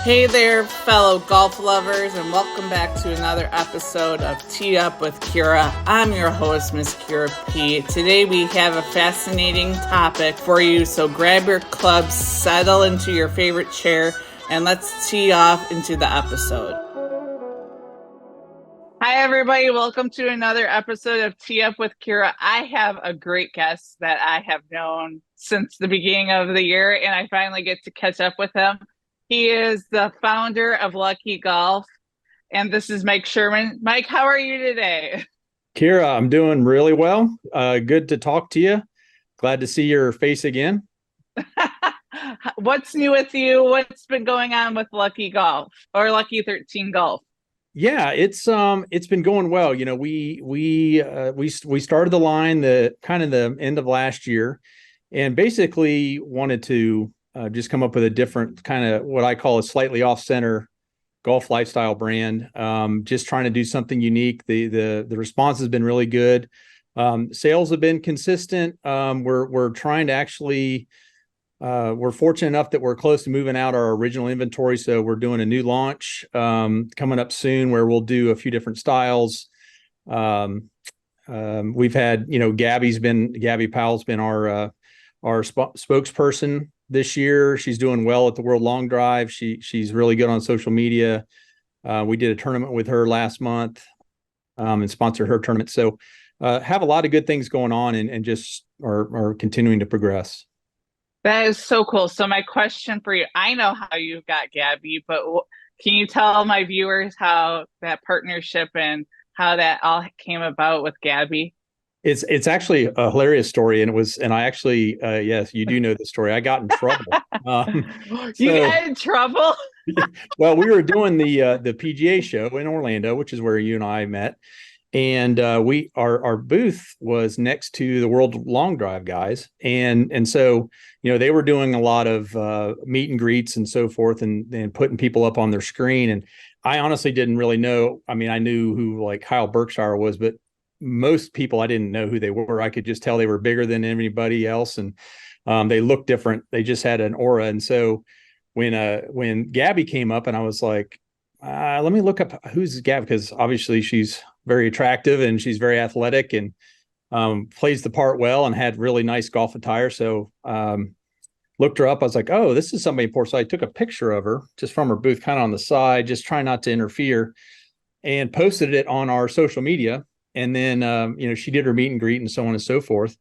Hey there, fellow golf lovers, and welcome back to another episode of Tee Up with Kira. I'm your host, Miss Kira P. Today we have a fascinating topic for you, so grab your clubs, settle into your favorite chair, and let's tee off into the episode. Hi, everybody. Welcome to another episode of Tee Up with Kira. I have a great guest that I have known since the beginning of the year, and I finally get to catch up with him. He is the founder of Lucky Golf, and this is Mike Sherman. Mike, how are you today? Kira, I'm doing really well. Good to talk to you. Glad to see your face again. What's new with you? What's been going on with Lucky Golf or Lucky 13 Golf? Yeah, it's been going well. You know, we started the line the kind of the end of last year, and basically wanted to just come up with a different kind of what I call a slightly off-center golf lifestyle brand. Just trying to do something unique. The response has been really good. Sales have been consistent. We're trying to actually. We're fortunate enough that we're close to moving out our original inventory. So we're doing a new launch coming up soon where we'll do a few different styles. We've had, Gabby Powell's been our spokesperson this year. She's doing well at the World Long Drive. She's really good on social media. We did a tournament with her last month and sponsored her tournament. So have a lot of good things going on and just are continuing to progress. That is so cool. So my question for you, I know how you got Gabby, but can you tell my viewers how that partnership and how that all came about with Gabby? It's actually a hilarious story, and I actually yes, you do know the story. I got in trouble. You got in trouble? Well, we were doing the PGA show in Orlando, which is where you and I met, and our booth was next to the World Long Drive guys, and so they were doing a lot of meet and greets and so forth, and putting people up on their screen. And I honestly didn't really know. I mean, I knew who like Kyle Berkshire was, but most people I didn't know who they were. I could just tell they were bigger than anybody else, and they looked different. They just had an aura. And so when Gabby came up, and I was like, let me look up who's Gabby, because obviously she's very attractive and she's very athletic and plays the part well and had really nice golf attire. So looked her up. I was like, oh, this is somebody important. So I took a picture of her just from her booth, kind of on the side, just trying not to interfere, and posted it on our social media. And then, she did her meet and greet and so on and so forth.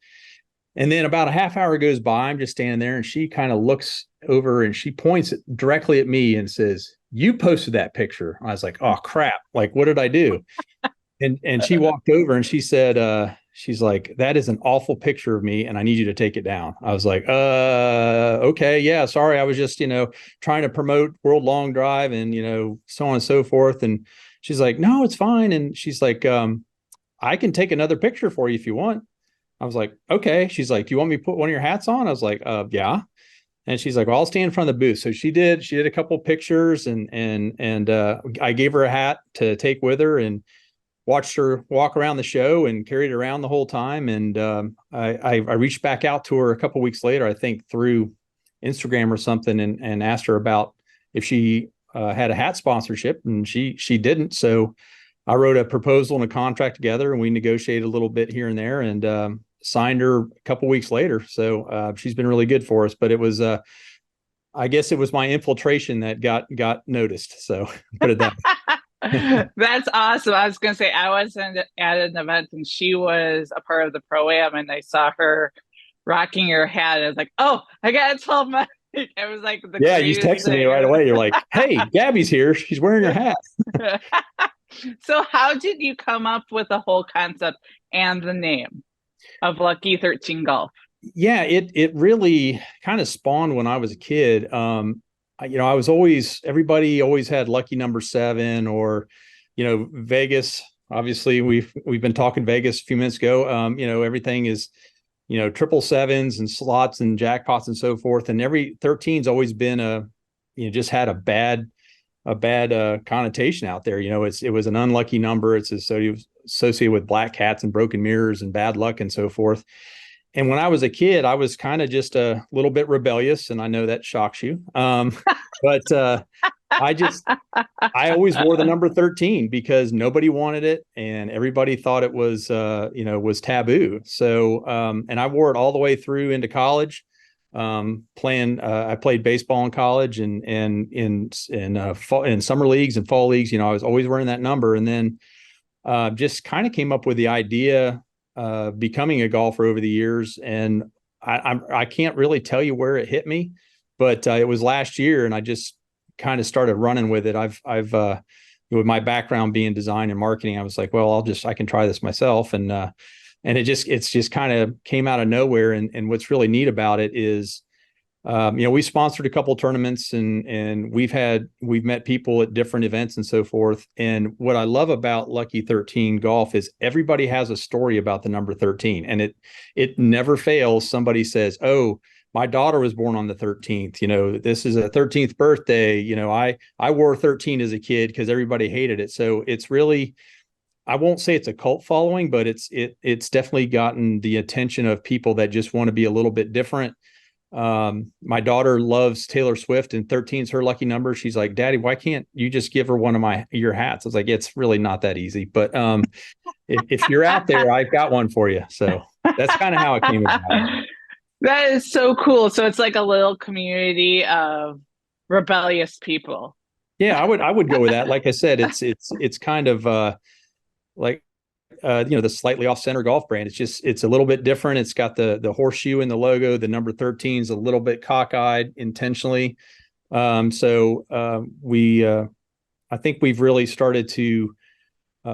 And then about a half hour goes by. I'm just standing there, and she kind of looks over and she points directly at me and says, "You posted that picture." I was like, "Oh crap. Like, what did I do?" And she walked over and she said, she's like, "That is an awful picture of me, and I need you to take it down." I was like, okay, yeah, sorry. I was just, trying to promote World Long Drive and, so on and so forth. And she's like, "No, it's fine." And she's like, "I can take another picture for you if you want." I was like, "Okay." She's like, "Do you want me to put one of your hats on?" I was like, "Yeah." And she's like, "Well, I'll stand in front of the booth." So she did a couple pictures, and I gave her a hat to take with her, and watched her walk around the show and carried it around the whole time. And I reached back out to her a couple weeks later, I think through Instagram or something, and asked her about if she had a hat sponsorship, and she didn't. So I wrote a proposal and a contract together, and we negotiated a little bit here and there, and signed her a couple weeks later. So she's been really good for us. But it was, I guess, it was my infiltration that got noticed. So put it that way. That's awesome. I was going to say, I was at an event and she was a part of the pro-am, and I saw her rocking her hat. I was like, "Oh, I got to tell Mike." It was like the Yeah, you greatest texted me thing. right away. You're like, "Hey, Gabby's here. She's wearing her hat." So how did you come up with the whole concept and the name of Lucky 13 Golf? Yeah, it really kind of spawned when I was a kid. I was always, everybody always had lucky number 7, or Vegas. Obviously, we've been talking Vegas a few minutes ago. Everything is triple sevens and slots and jackpots and so forth. And every 13's always been just had a bad connotation out there. It was an unlucky number. It's associated with black cats and broken mirrors and bad luck and so forth. And when I was a kid, I was kind of just a little bit rebellious, and I know that shocks you. But I always wore the number 13 because nobody wanted it and everybody thought it was, was taboo. So, and I wore it all the way through into college. I played baseball in college and in summer leagues and fall leagues. I was always wearing that number, and then just kind of came up with the idea becoming a golfer over the years. And I can't really tell you where it hit me, but it was last year, and I just kind of started running with it. I've with my background being design and marketing, I was like, well, I can try this myself. And it's just kind of came out of nowhere. And what's really neat about it is, we sponsored a couple of tournaments and we've met people at different events and so forth. And what I love about Lucky 13 Golf is everybody has a story about the number 13, and it never fails. Somebody says, oh, my daughter was born on the 13th. This is a 13th birthday. I wore 13 as a kid because everybody hated it. So it's really, I won't say it's a cult following, but it's definitely gotten the attention of people that just want to be a little bit different. My daughter loves Taylor Swift, and 13 is her lucky number. She's like, Daddy, why can't you just give her one of your hats? I was like, it's really not that easy, but if you're out there, I've got one for you. So that's kind of how it came about. That is so cool. So it's like a little community of rebellious people. Yeah, I would go with that. Like I said, it's kind of like the slightly off center golf brand. It's a little bit different. It's got the horseshoe in the logo. The number 13 is a little bit cockeyed intentionally. I think we've really started to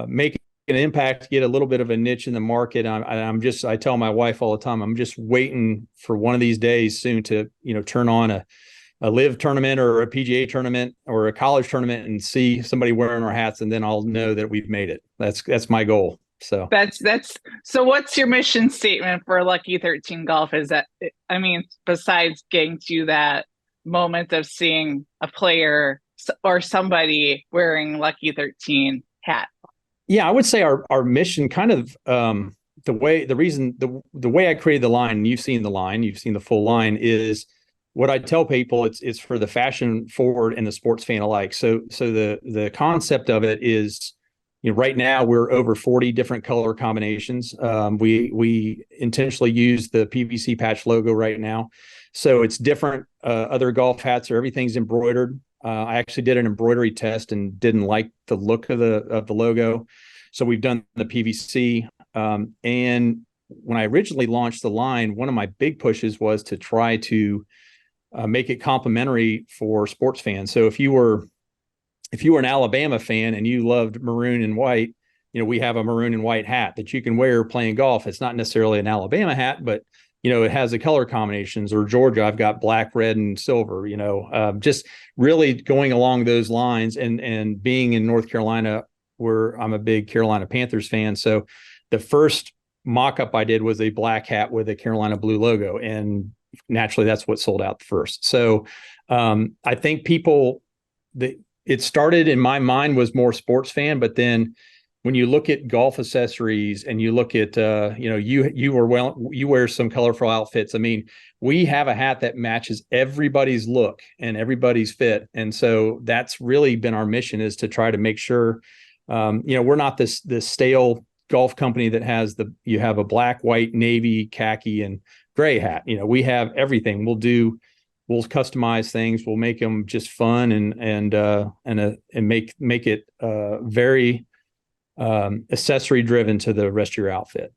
make an impact, get a little bit of a niche in the market. I tell my wife all the time, I'm just waiting for one of these days soon to, turn on a live tournament or a PGA tournament or a college tournament and see somebody wearing our hats. And then I'll know that we've made it. That's my goal. So so what's your mission statement for Lucky 13 Golf? Is that, besides getting to that moment of seeing a player or somebody wearing Lucky 13 hat? Yeah, I would say our mission kind of the way I created the line, and you've seen the full line, is what I tell people, it's for the fashion forward and the sports fan alike. So the concept of it is, right now we're over 40 different color combinations. We intentionally use the PVC patch logo right now. So it's different. Other golf hats or everything's embroidered. I actually did an embroidery test and didn't like the look of the logo. So we've done the PVC. And when I originally launched the line, one of my big pushes was to try to make it complimentary for sports fans. So if you were an Alabama fan and you loved maroon and white, we have a maroon and white hat that you can wear playing golf. It's not necessarily an Alabama hat, but it has the color combinations. Or Georgia, I've got black, red, and silver. Just really going along those lines. And being in North Carolina, where I'm a big Carolina Panthers fan, so the first mock-up I did was a black hat with a Carolina blue logo, and naturally, that's what sold out first. So I think it started in my mind was more sports fan, but then when you look at golf accessories and you look at, you wear some colorful outfits. We have a hat that matches everybody's look and everybody's fit. And so that's really been our mission, is to try to make sure, we're not this stale golf company that you have a black, white, navy, khaki, and gray hat. We have everything. We'll customize things. We'll make them just fun and make it very accessory driven to the rest of your outfit.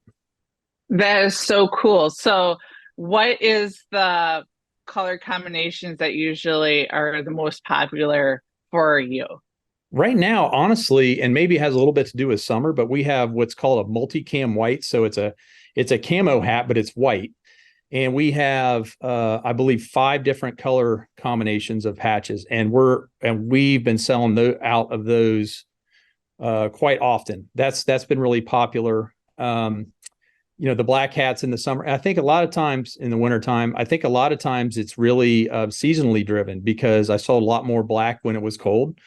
That is so cool. So what is the color combinations that usually are the most popular for you? Right now, honestly, and maybe it has a little bit to do with summer, but we have what's called a multi-cam white. So it's a camo hat, but it's white. And we have, I believe, 5 different color combinations of patches, and we've been selling out of those quite often. That's been really popular. The black hats in the summer. I think a lot of times in the wintertime, it's really seasonally driven, because I sold a lot more black when it was cold,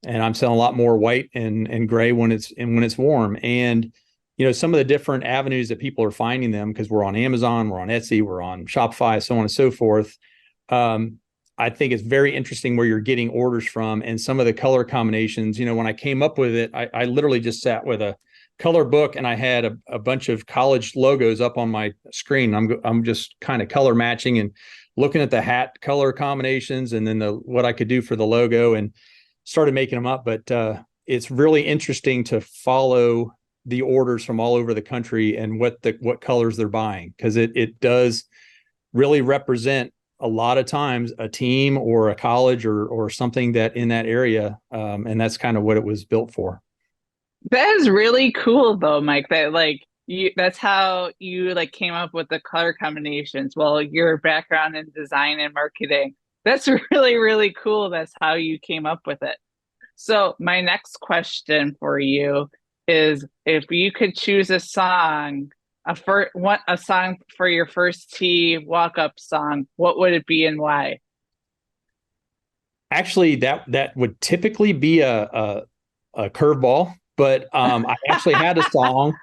and I'm selling a lot more white and gray when it's warm. And some of the different avenues that people are finding them, because we're on Amazon, we're on Etsy, we're on Shopify, so on and so forth. I think it's very interesting where you're getting orders from and some of the color combinations. When I came up with it, I literally just sat with a color book and I had a bunch of college logos up on my screen. I'm just kind of color matching and looking at the hat color combinations and then what I could do for the logo and started making them up. But it's really interesting to follow the orders from all over the country and what colors they're buying, because it does really represent a lot of times a team or a college or something that in that area. And that's kind of what it was built for. That is really cool though, Mike, that like that's how you like came up with the color combinations. Well, your background in design and marketing. That's really, really cool. That's how you came up with it. So my next question for you is if you could choose a song for your first tee walk-up song, what would it be and why? Actually, that would typically be a curveball, but I actually had a song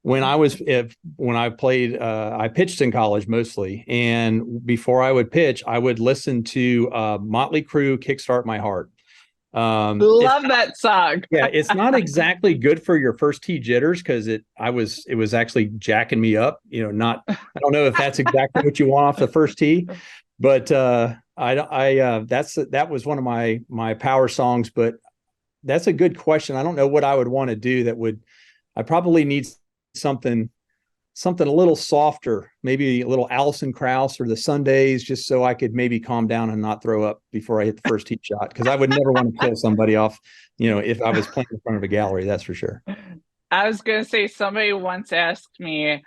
when I played. I pitched in college mostly, and before I would pitch, I would listen to Motley Crue "Kickstart My Heart." Love that song. Yeah, it's not exactly good for your first tee jitters because it was actually jacking me up. I don't know if that's exactly what you want off the first tee, but that was one of my power songs. But that's a good question. I don't know what I would want to do. I probably need something a little softer, maybe a little Alison Krauss or the Sundays, just so I could maybe calm down and not throw up before I hit the first tee shot. Because I would never want to kill somebody off, if I was playing in front of a gallery, that's for sure. I was gonna say somebody once asked me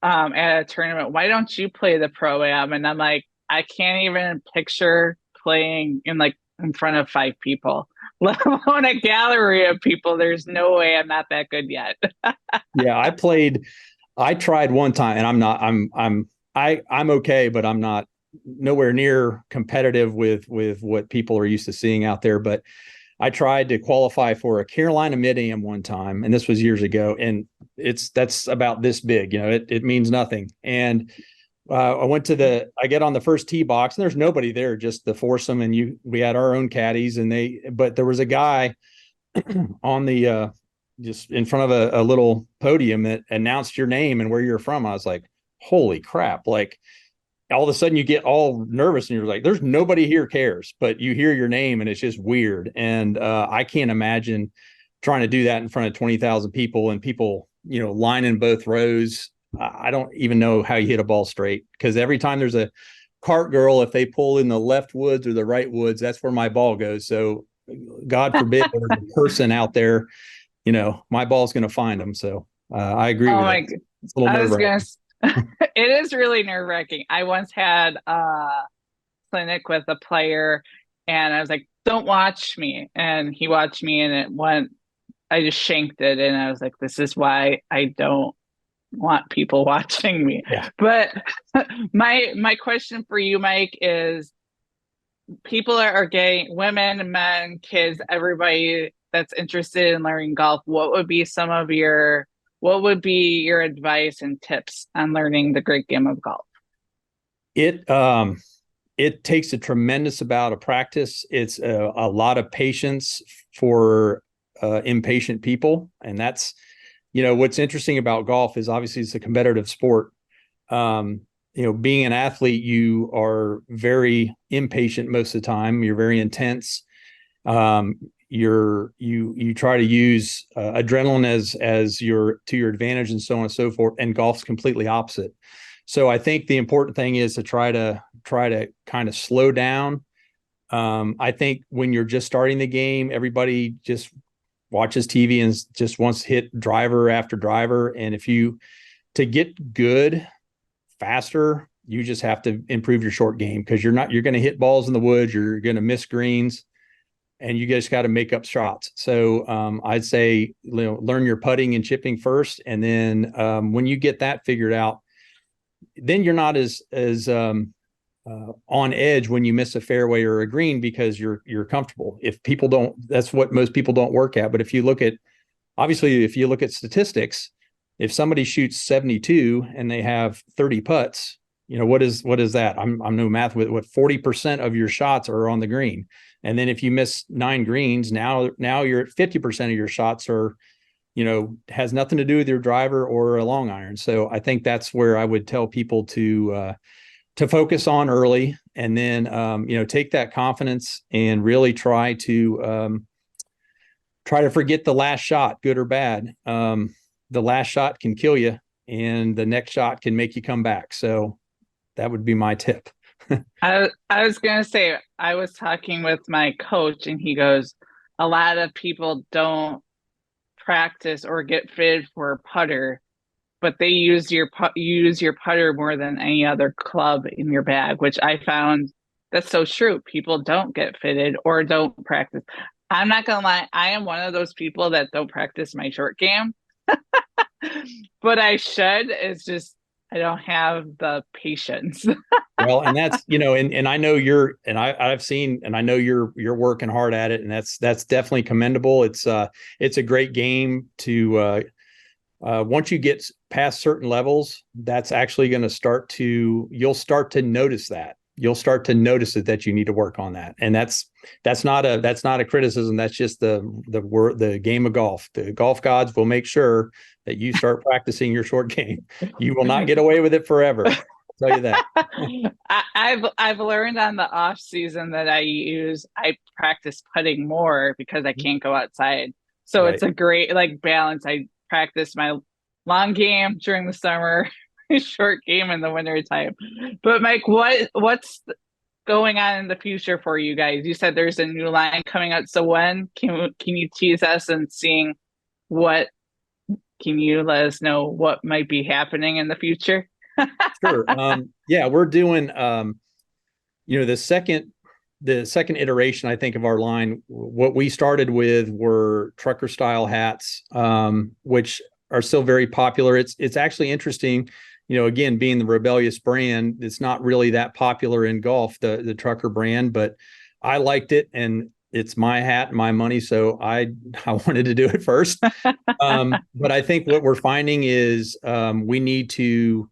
at a tournament, why don't you play the pro-am? And I'm like, I can't even picture playing in front of 5 people, let alone a gallery of people. There's no way. I'm not that good yet. Yeah, I tried one time and I'm okay, but I'm not nowhere near competitive with what people are used to seeing out there. But I tried to qualify for a Carolina Mid-Am one time, and this was years ago, and that's about this big. It means nothing. And I get on the first tee box, and there's nobody there, just the foursome, and we had our own caddies, but there was a guy on the just in front of a little podium that announced your name and where you're from. I was like, holy crap. Like all of a sudden you get all nervous and you're like, there's nobody here cares, but you hear your name and it's just weird. And I can't imagine trying to do that in front of 20,000 people and people, lining both rows. I don't even know how you hit a ball straight, because every time there's a cart girl, if they pull in the left woods or the right woods, that's where my ball goes. So God forbid there's a person out there, my ball's going to find them. So I agree with that. It's a little nerve-wracking. It is really nerve-wracking. I once had a clinic with a player and I was like, don't watch me. And he watched me and I just shanked it. And I was like, this is why I don't want people watching me. Yeah. But my question for you, Mike, is people are getting, women, men, kids, everybody that's interested in learning golf. What would be your advice and tips on learning the great game of golf? It takes a tremendous amount of practice. It's a lot of patience for impatient people. And that's, what's interesting about golf is obviously it's a competitive sport. Being an athlete, you are very impatient most of the time. You're very intense. You try to use adrenaline as to your advantage and so on and so forth. And golf's completely opposite. So I think the important thing is to try to kind of slow down. I think when you're just starting the game, everybody just watches TV and just wants to hit driver after driver. And to get good faster, you just have to improve your short game, because you're going to hit balls in the woods, you're going to miss greens, and you just got to make up shots. So I'd say learn your putting and chipping first, and then when you get that figured out, then you're not as on edge when you miss a fairway or a green, because you're comfortable. That's what most people don't work at. But if you look at statistics, if somebody shoots 72 and they have 30 putts, what is that? I'm no math with what 40% of your shots are on the green. And then if you miss 9 greens, now you're at 50% of your shots are, has nothing to do with your driver or a long iron. So I think that's where I would tell people to focus on early, and then take that confidence and really try to forget the last shot, good or bad. The last shot can kill you, and the next shot can make you come back. So that would be my tip. I was gonna say, I was talking with my coach, and he goes, a lot of people don't practice or get fitted for a putter, but they use your putter more than any other club in your bag, which I found that's so true. People don't get fitted or don't practice. I'm not gonna lie, I am one of those people that don't practice my short game, but I should. It's just I don't have the patience. Well, and that's, and I know I've seen, and I know you're working hard at it, and that's definitely commendable. It's a great game to, once you get past certain levels, that's actually going to you'll start to notice that. You'll start to notice that you need to work on that. And that's not a criticism. That's just the game of golf. The golf gods will make sure that you start practicing your short game. You will not get away with it forever. I'll tell you that. I've learned on the off season that I practice putting more because I can't go outside. So Right. it's a great like balance. I practice my long game during the summer, short game in the winter time. But Mike, what's going on in the future for you guys? You said there's a new line coming out. So when can you tease us and seeing what can you let us know what might be happening in the future? Sure. Yeah, we're doing the second iteration, I think, of our line. What we started with were trucker style hats, which are still very popular. It's actually interesting, again, being the rebellious brand, it's not really that popular in golf, the trucker brand, but I liked it, and it's my hat, my money, so I wanted to do it first. But I think what we're finding is we need to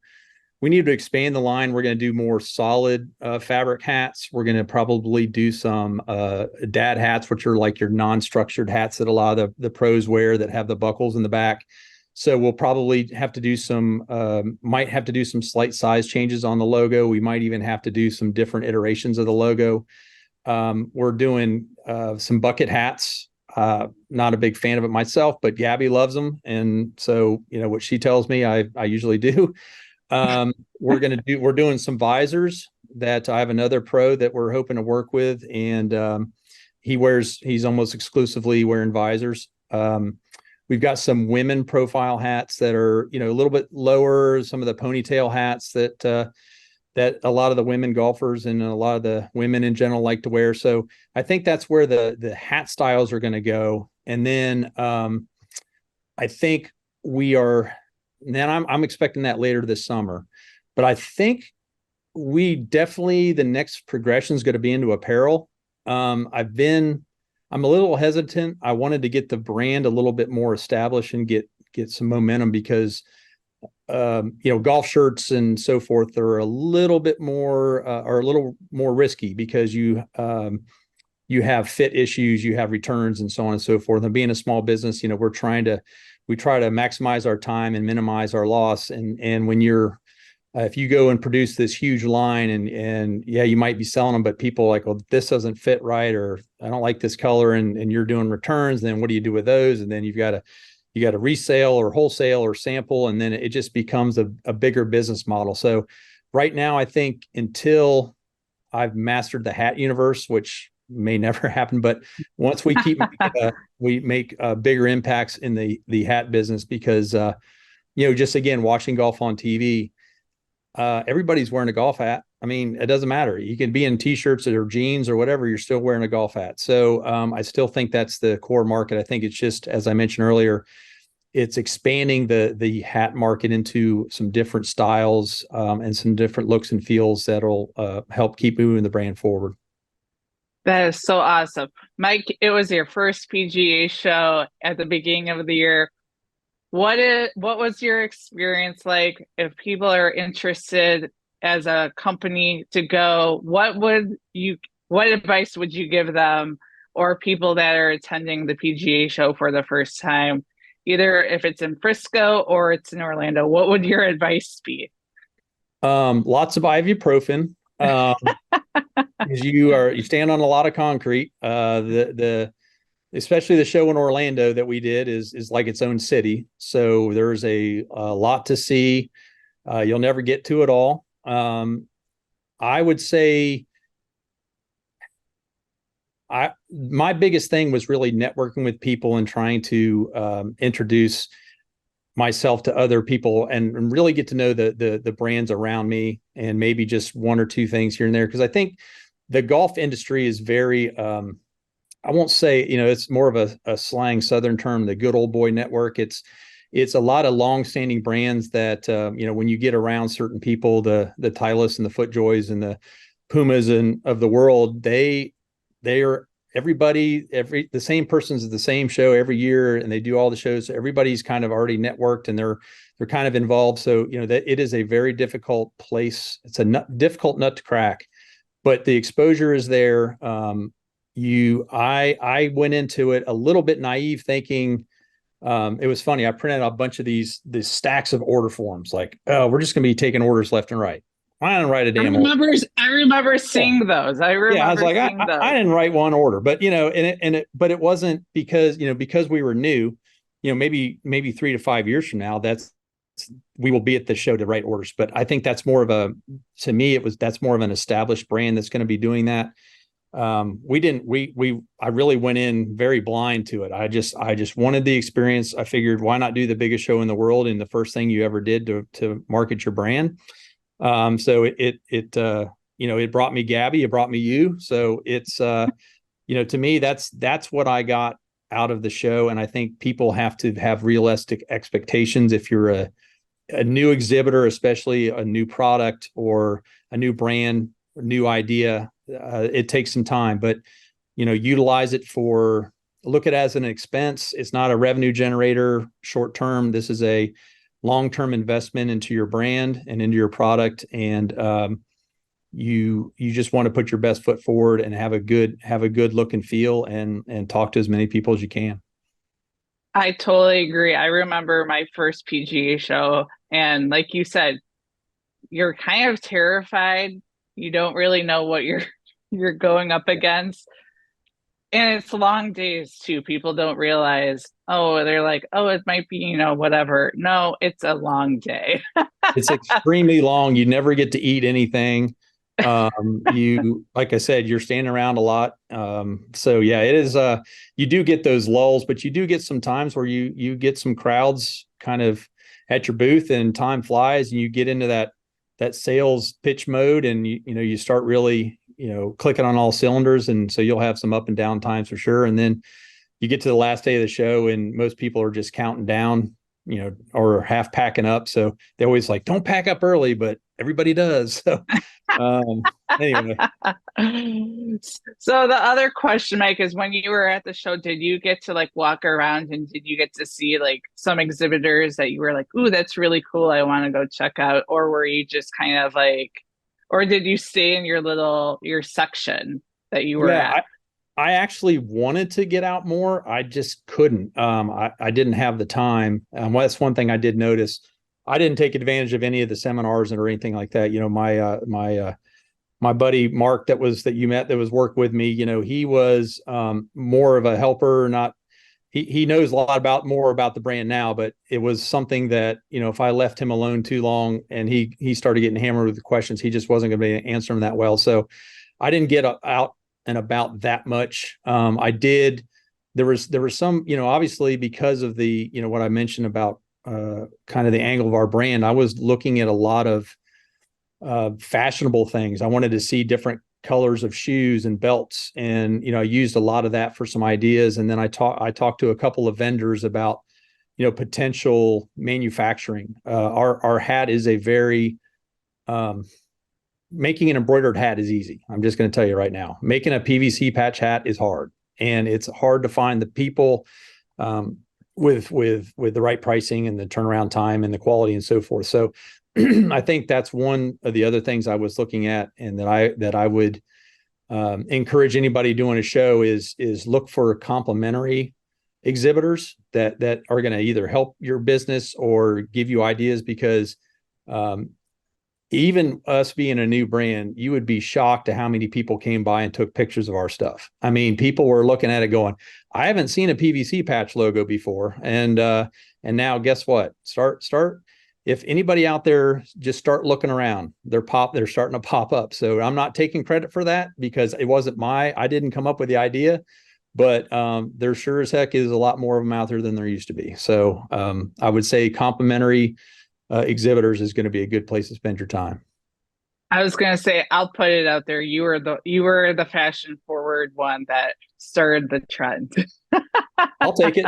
expand the line. We're going to do more solid fabric hats. We're going to probably do some dad hats, which are like your non-structured hats that a lot of the pros wear that have the buckles in the back. So we'll probably have to do might have to do some slight size changes on the logo. We might even have to do some different iterations of the logo. We're doing some bucket hats. Not a big fan of it myself, but Gabby loves them. And so, what she tells me, I usually do. We're doing some visors that I have another pro that we're hoping to work with, and he's almost exclusively wearing visors. We've got some women profile hats that are, a little bit lower, some of the ponytail hats that a lot of the women golfers and a lot of the women in general like to wear. So I think that's where the hat styles are going to go. And then I think I'm expecting that later this summer, but I think the next progression is going to be into apparel. I'm a little hesitant. I wanted to get the brand a little bit more established and get some momentum because, golf shirts and so forth are a little more risky because you have fit issues, you have returns, and so on and so forth. And being a small business, we try to maximize our time and minimize our loss. And when if you go and produce this huge line and yeah, you might be selling them, but people are like, well, this doesn't fit right, or I don't like this color, and you're doing returns, then what do you do with those? And then you got to resale or wholesale or sample, and then it just becomes a bigger business model. So right now, I think until I've mastered the hat universe, which may never happen, but once we make bigger impacts in the hat business, because just again, watching golf on TV, everybody's wearing a golf hat. I mean, it doesn't matter. You can be in t-shirts or jeans or whatever, you're still wearing a golf hat. So I still think that's the core market. I think it's just, as I mentioned earlier, it's expanding the hat market into some different styles and some different looks and feels that'll help keep moving the brand forward. That is so awesome. Mike, it was your first PGA show at the beginning of the year. What was your experience like? If people are interested as a company to go, what advice would you give them or people that are attending the PGA show for the first time, either if it's in Frisco or it's in Orlando? What would your advice be? Lots of ibuprofen. Because you stand on a lot of concrete. The especially the show in Orlando that we did is like its own city. So there's a lot to see. You'll never get to it all. I would say my biggest thing was really networking with people and trying to introduce myself to other people and really get to know the brands around me, and maybe just one or two things here and there. Because I think the golf industry is very I won't say, it's more of a slang Southern term, the good old boy network. It's a lot of long-standing brands that when you get around certain people, the Titleist and the FootJoys and the Pumas and of the world, they are the same person's at the same show every year, and they do all the shows. So everybody's kind of already networked, and they're kind of involved. So that it is a very difficult place. It's a difficult nut to crack, but the exposure is there. I went into it a little bit naive, thinking it was funny. I printed out a bunch of these stacks of order forms, like, oh, we're just going to be taking orders left and right. I didn't write a damn order. I remember seeing those. I Yeah, I was remember like, seeing those. I didn't write one order, but but it wasn't because we were new. Maybe 3 to 5 years from now, we will be at the show to write orders. But I think that's more of that's more of an established brand that's going to be doing that. I really went in very blind to it. I just wanted the experience. I figured, why not do the biggest show in the world and the first thing you ever did to market your brand. So it brought me Gabby, it brought me you. So it's, to me, that's what I got out of the show. And I think people have to have realistic expectations. If you're a new exhibitor, especially a new product or a new brand, new idea, it takes some time, but utilize it look at it as an expense. It's not a revenue generator short term. This is a long-term investment into your brand and into your product. And you just want to put your best foot forward and have a good look and feel, and talk to as many people as you can. I totally agree. I remember my first PGA show, and like you said, you're kind of terrified. You don't really know what you're going up against. And it's long days too. People don't realize, oh, they're like, oh, it might be, whatever. No, it's a long day. It's extremely long. You never get to eat anything. Like I said, you're standing around a lot. So yeah, it is, you do get those lulls, but you do get some times where you get some crowds kind of at your booth, and time flies, and you get into that sales pitch mode, and you start really, clicking on all cylinders. And so you'll have some up and down times for sure. And then you get to the last day of the show, and most people are just counting down, or half packing up. So they always like, don't pack up early, but everybody does. So anyway. So the other question, Mike, is when you were at the show, did you get to like walk around, and did you get to see like some exhibitors that you were like, ooh, that's really cool, I want to go check out? Or were you just kind of like, or did you stay in your section that you were at? I actually wanted to get out more. I just couldn't. I didn't have the time. Well, that's one thing I did notice. I didn't take advantage of any of the seminars or anything like that. My buddy Mark that you met, that was work with me, he was more of a helper. Not he knows a lot more about the brand now, but it was something that, if I left him alone too long and he started getting hammered with the questions, he just wasn't going to be able to answer them that well. So I didn't get out and about that much. I did. There was some, obviously because of the, what I mentioned about kind of the angle of our brand, I was looking at a lot of fashionable things. I wanted to see different colors of shoes and belts, and I used a lot of that for some ideas. And then I talked to a couple of vendors about potential manufacturing. Our hat is a very making an embroidered hat is easy. I'm just going to tell you right now, making a PVC patch hat is hard, and it's hard to find the people with the right pricing and the turnaround time and the quality and so forth. So I think that's one of the other things I was looking at, and that I would encourage anybody doing a show is look for complementary exhibitors that are going to either help your business or give you ideas, because um, even us being a new brand, you would be shocked to how many people came by and took pictures of our stuff. I mean, people were looking at it going, I haven't seen a PVC patch logo before. And now guess what? Start. If anybody out there, just start looking around, they're starting to pop up. So I'm not taking credit for that, because it wasn't I didn't come up with the idea, but there sure as heck is a lot more of them out there than there used to be. So I would say complimentary exhibitors is going to be a good place to spend your time. I was gonna say, I'll put it out there. You were the fashion forward one that started the trend. I'll take it.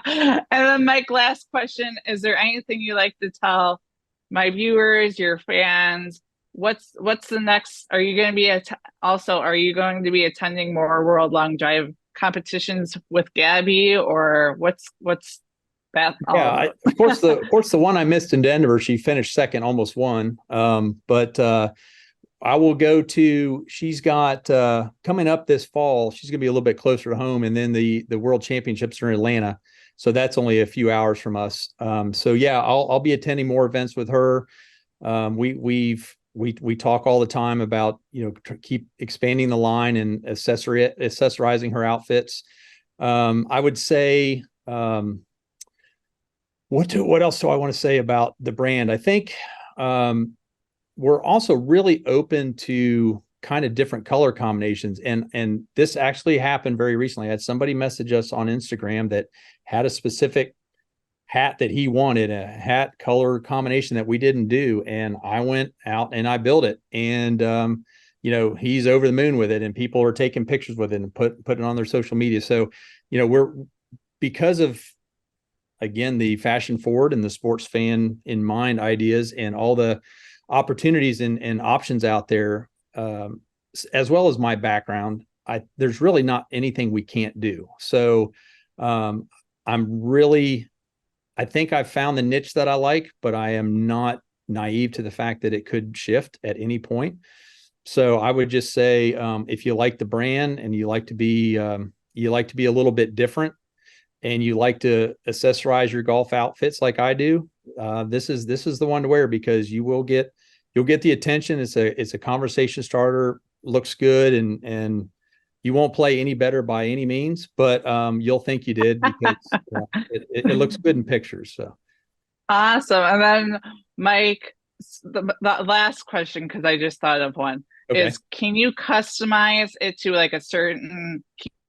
And then, Mike, last question: is there anything you like to tell my viewers, your fans? What's the next? Are you going to be are you going to be attending more World Long Drive competitions with Gabby, or what's that all about? Of course, the one I missed in Denver, she finished second, almost won. But I will go to. She's got coming up this fall. She's going to be a little bit closer to home, and then the World Championships are in Atlanta, so that's only a few hours from us. So yeah, I'll be attending more events with her. We talk all the time about, keep expanding the line and accessorizing her outfits. I would say. What else do I want to say about the brand? I think we're also really open to kind of different color combinations, and this actually happened very recently. I had somebody message us on Instagram that had a specific hat that he wanted, a hat color combination that we didn't do, and I went out and I built it, and he's over the moon with it, and people are taking pictures with it and put it on their social media. So we're, because of, again, the fashion forward and the sports fan in mind ideas and all the opportunities and options out there, as well as my background, there's really not anything we can't do. So I think I've found the niche that I like, but I am not naive to the fact that it could shift at any point. So I would just say, if you like the brand and you like to be a little bit different, and you like to accessorize your golf outfits like I do, this is the one to wear, because you'll get the attention. It's a conversation starter, looks good, and you won't play any better by any means, but you'll think you did, because it looks good in pictures. So Awesome. And then, Mike, the last question, because I just thought of one, okay. is can you customize it to like a certain,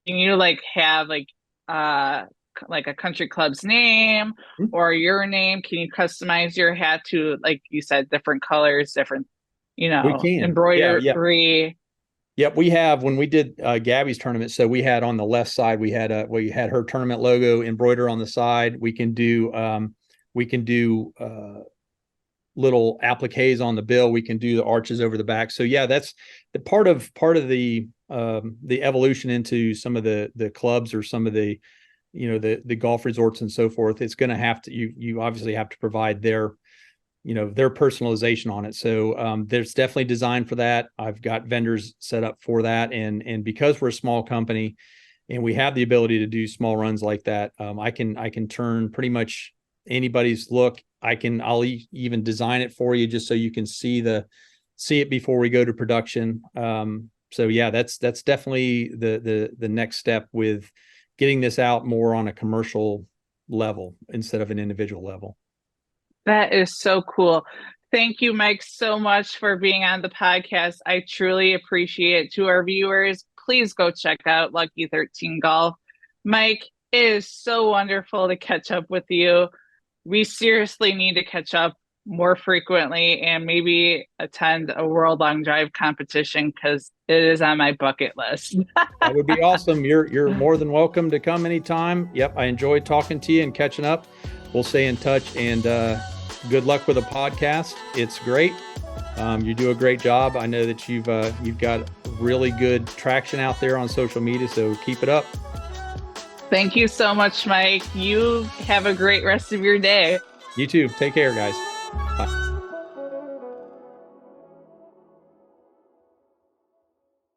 can you like have like a country club's name or your name? Can you customize your hat to, like you said, different colors, different, We can. embroidery? Yep, we have, when we did Gabby's tournament. So we had on the left side, we had her tournament logo embroider on the side. We can do little appliques on the bill. We can do the arches over the back. So yeah, that's the part of the evolution into some of the clubs, or some of the the golf resorts and so forth. It's going to have to, you obviously have to provide their personalization on it. So there's definitely design for that. I've got vendors set up for that. And because we're a small company and we have the ability to do small runs like that, I can turn pretty much anybody's look. I'll even design it for you, just so you can see it before we go to production. So yeah, that's definitely the next step with getting this out more on a commercial level instead of an individual level. That is so cool. Thank you, Mike, so much for being on the podcast. I truly appreciate it. To our viewers, please go check out Lucky 13 Golf. Mike, it is so wonderful to catch up with you. We seriously need to catch up more frequently and maybe attend a World Long Drive competition, because it is on my bucket list. That would be awesome. You're more than welcome to come anytime. Yep, I enjoyed talking to you and catching up. We'll stay in touch, and good luck with the podcast. It's great. You do a great job. I know that you've got really good traction out there on social media, so keep it up. Thank you so much, Mike. You have a great rest of your day. You too. Take care, guys.